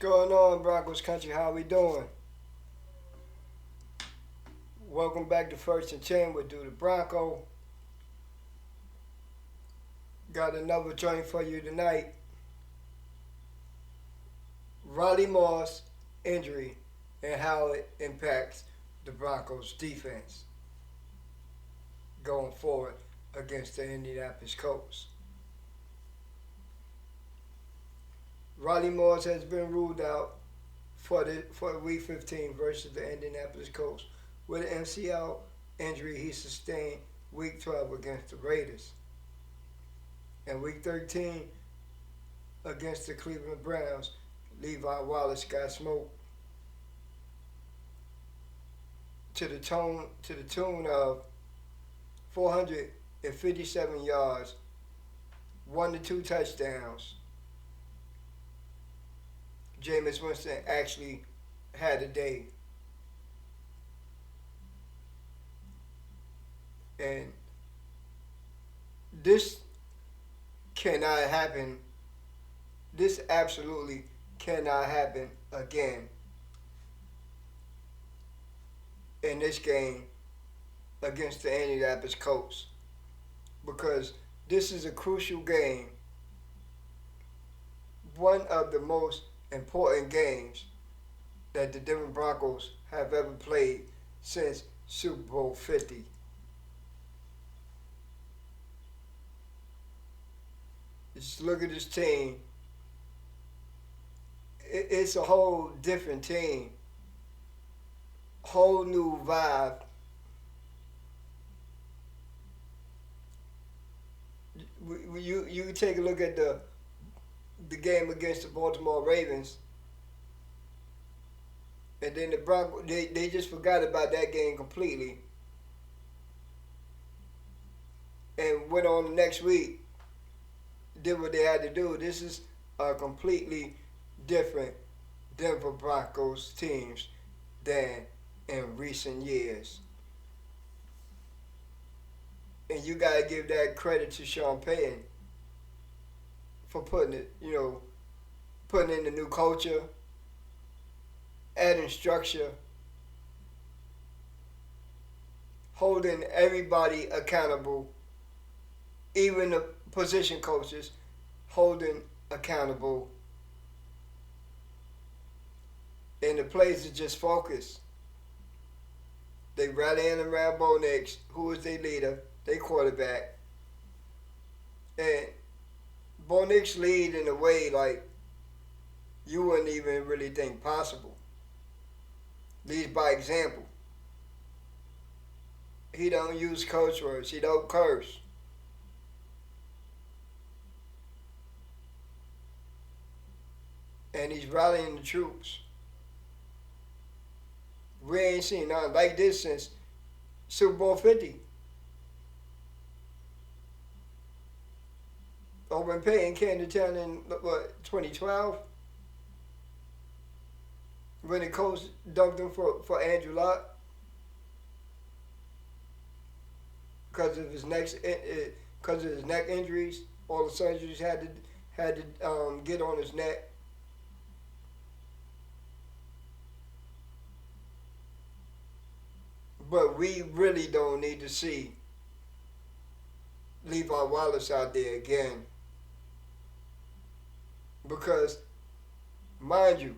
Going on, Broncos country? How we doing? Welcome back to First and 10 with Do the Bronco. Got another joint for you tonight. Riley Moss injury and how it impacts the Broncos defense going forward against the Indianapolis Colts. Riley Moss has been ruled out for Week 15 versus the Indianapolis Colts with an MCL injury he sustained Week 12 against the Raiders. And Week 13 against the Cleveland Browns, Levi Wallace got smoked to the tune of 457 yards, 1 to 2 touchdowns. Jameis Winston actually had a day. And this cannot happen. This absolutely cannot happen again in this game against the Indianapolis Colts, because this is a crucial game, one of the most important games that the Denver Broncos have ever played since Super Bowl 50. Just look at this team. It's a whole different team, whole new vibe. You take a look at the game against the Baltimore Ravens, and then the Broncos, they just forgot about that game completely and went on the next week, did what they had to do. This is a completely different Denver Broncos teams than in recent years. And you gotta give that credit to Sean Payton for putting in the new culture, adding structure, holding everybody accountable, even the position coaches holding accountable. And the players are just focused. They rallying around Bo Nix, who is their leader, their quarterback. And Bo Nix lead in a way like you wouldn't even really think possible. Leads by example. He don't use curse words. He don't curse. And he's rallying the troops. We ain't seen nothing like this since Super Bowl 50. Or when Peyton came to town in 2012, when the coach dumped him for Andrew Luck because of his neck injuries, all the surgeries had to get on his neck. But we really don't need to see Levi Wallace out there again. Because, mind you,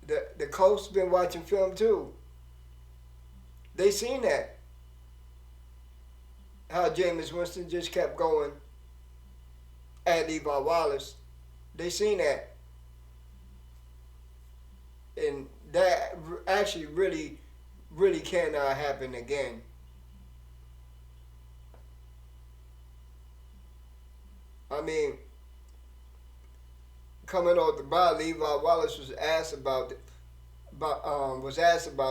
the Colts been watching film too. They seen that. How Jameis Winston just kept going at Levi Wallace. They seen that. And that actually really cannot happen again. I mean, coming off the bye, Levi Wallace was asked about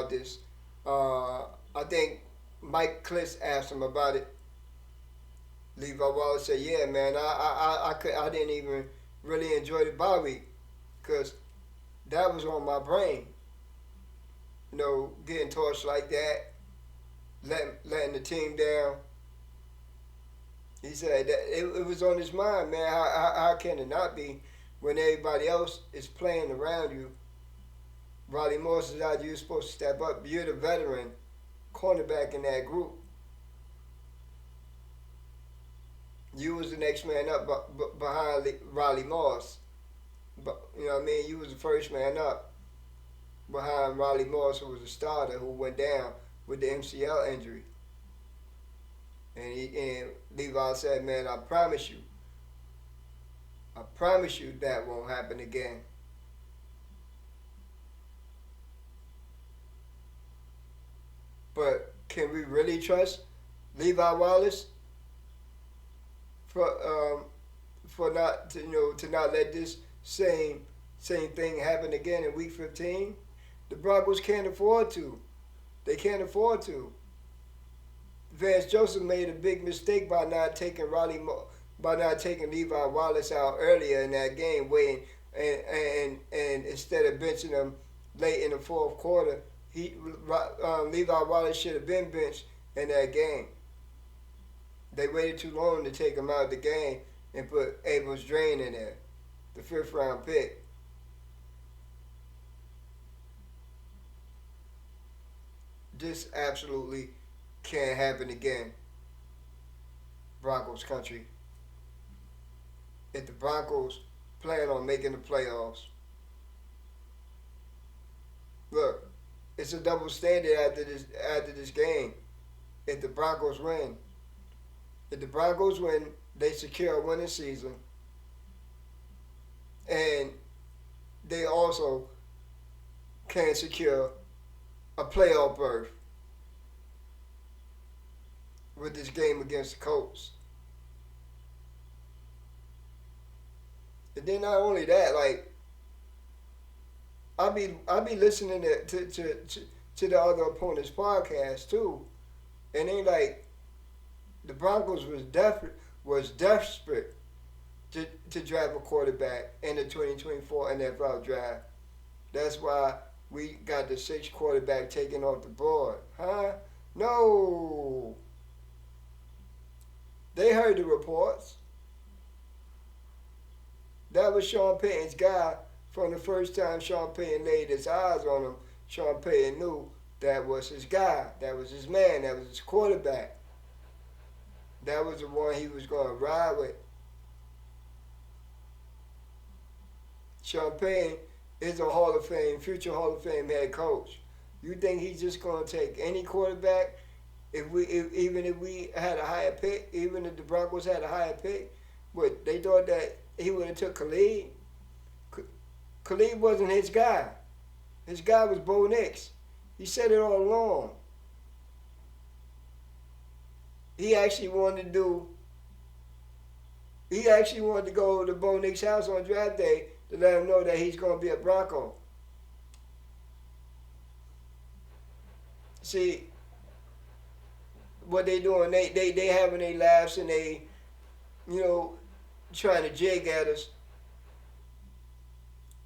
this. I think Mike Kliss asked him about it. Levi Wallace said, "Yeah, man, I didn't even really enjoy the bye week because that was on my brain. Getting torched like that, letting the team down." He said that it was on his mind, man. How can it not be? when everybody else is playing around you. Ronnie Morris is out. You're supposed to step up. You're the veteran cornerback in that group. You was the next man up behind Riley Moss. But you know what I mean? You was the first man up behind Riley Moss, who was a starter, who went down with the MCL injury. And Levi said, "Man, I promise you that won't happen again." But can we really trust Levi Wallace for not to, to not let this same thing happen again in Week 15? The Broncos can't afford to. They can't afford to. Vance Joseph made a big mistake by not taking Levi Wallace out earlier in that game, waiting and instead of benching him late in the fourth quarter, Levi Wallace should have been benched in that game. They waited too long to take him out of the game and put Abrams Drain in there, the fifth round pick. This absolutely can't happen again, Broncos country. If the Broncos plan on making the playoffs, look, it's a double standard after this game. If the Broncos win, they secure a winning season, and they also can secure a playoff berth with this game against the Colts. And then not only that, like I be listening to the other opponent's podcast too, and they like the Broncos was desperate to draft a quarterback in the 2024 NFL draft. That's why we got the sixth quarterback taken off the board, huh? No, they heard the reports. That was Sean Payton's guy. From the first time Sean Payton laid his eyes on him, Sean Payton knew that was his guy. That was his man. That was his quarterback. That was the one he was going to ride with. Sean Payton is a future Hall of Fame head coach. You think he's just going to take any quarterback? Even if we had a higher pick, even if the Broncos had a higher pick, what they thought that he would have took Khalid? Khalid wasn't his guy. His guy was Bo Nix. He said it all along. He actually wanted to go to Bo Nix's house on draft day to let him know that he's going to be a Bronco. See, what they doing, they having their laughs and they, trying to jig at us.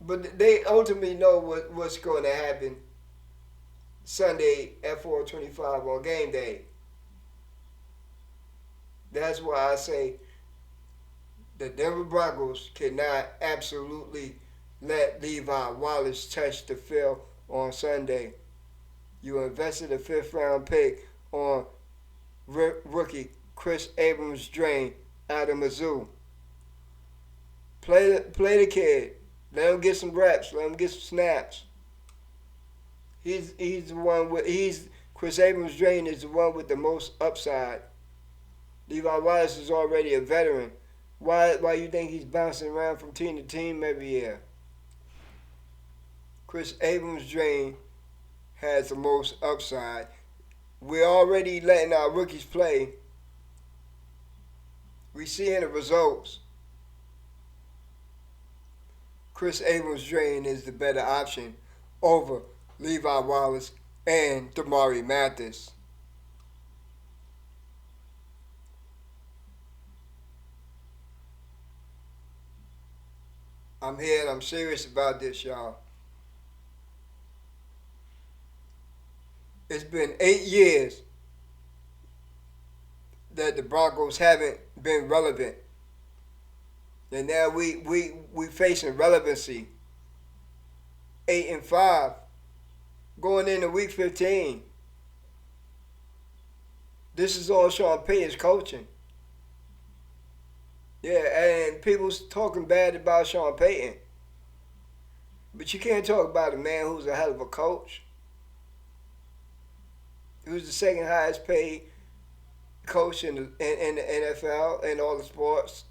But they ultimately know what's going to happen Sunday at 4:25 on game day. That's why I say the Denver Broncos cannot absolutely let Levi Wallace touch the field on Sunday. You invested a fifth round pick on rookie Chris Abrams Drain out of Mizzou. Play the kid. Let him get some reps. Let him get some snaps. He's the one Chris Abrams Drain is the one with the most upside. Levi Wallace is already a veteran. Why you think he's bouncing around from team to team every year? Chris Abrams Drain has the most upside. We're already letting our rookies play. We seeing the results. Chris Abrams Drain is the better option over Levi Wallace and Damari Mathis. I'm here and I'm serious about this, y'all. It's been 8 years that the Broncos haven't been relevant And now we facing relevancy. 8-5 going into week 15. This is all Sean Payton's coaching. Yeah, and people's talking bad about Sean Payton. But you can't talk about a man who's a hell of a coach. He was the second highest paid coach in the NFL and all the sports.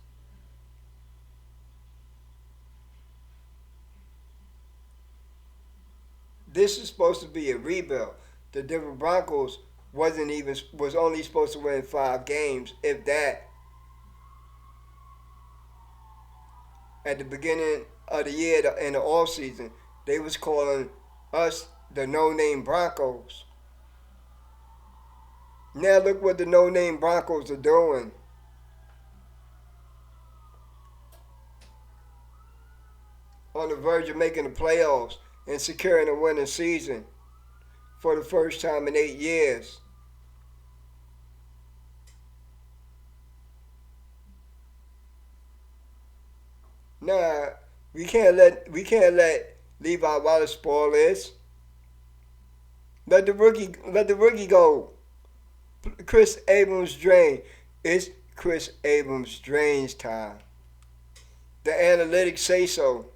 This is supposed to be a rebuild. The Denver Broncos was only supposed to win 5 games, if that, at the beginning of the year in the off season. They was calling us the no name Broncos. Now look what the no name Broncos are doing. On the verge of making the playoffs and securing a winning season for the first time in 8 years. Nah, we can't let Levi Wallace spoil this. Let the rookie go. Chris Abrams drain. It's Chris Abrams drains time. The analytics say so.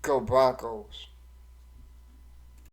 Go Broncos.